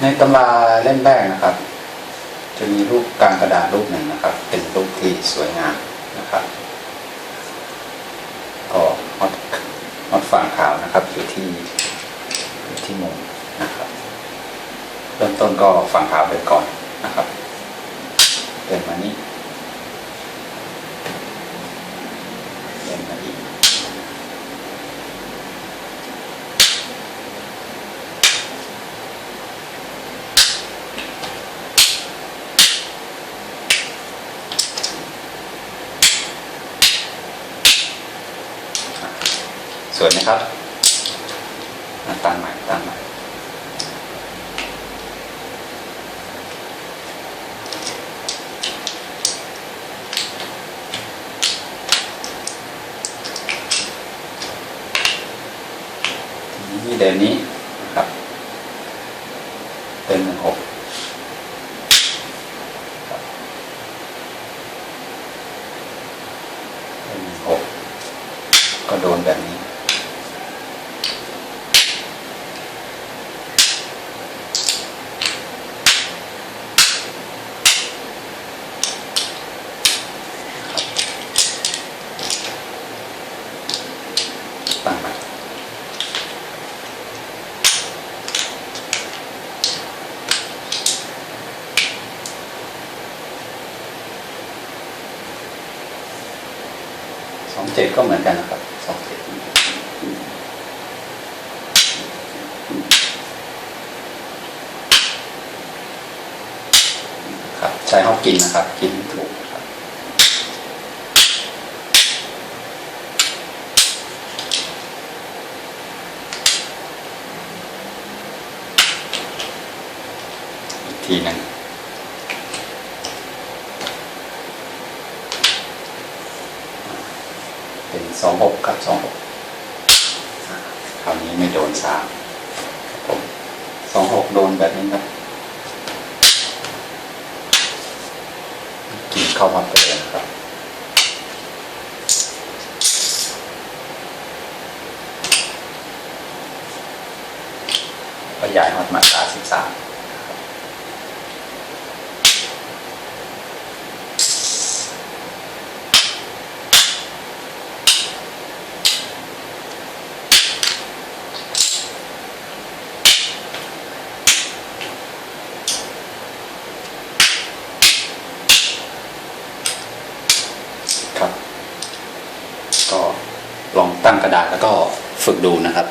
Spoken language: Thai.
ในตำราเล่มแรกนะครับจะมีรูปกลางกระดาษรูปหนึ่งนะครับเป็นรูปที่สวยงามนะครับก็มดฝั่งขาวนะครับอยู่ที่มุมนะครับเริ่มต้นก็ฝั่งขาวไปก่อนนะครับเดินมานี้เดินมาอีกสวยไหมครับตั้งใหม่นี่เดินนี้นะครับเดิน16เดิน16ก็โดนแบบนี้ตั้งใหม่27ก็เหมือนกันนะครับ27ครับใช้ฮอกกินนะครับกินถูกครับอีกทีหนึ่งเป็น26ครับ26คราวนี้ไม่โดน3ผม26โดนแบบนี้ครับกินเข้ามาเลยนะครับขยายหอดมาตรา13ครับก็ลองตั้งกระดาษแล้วก็ฝึกดูนะครับ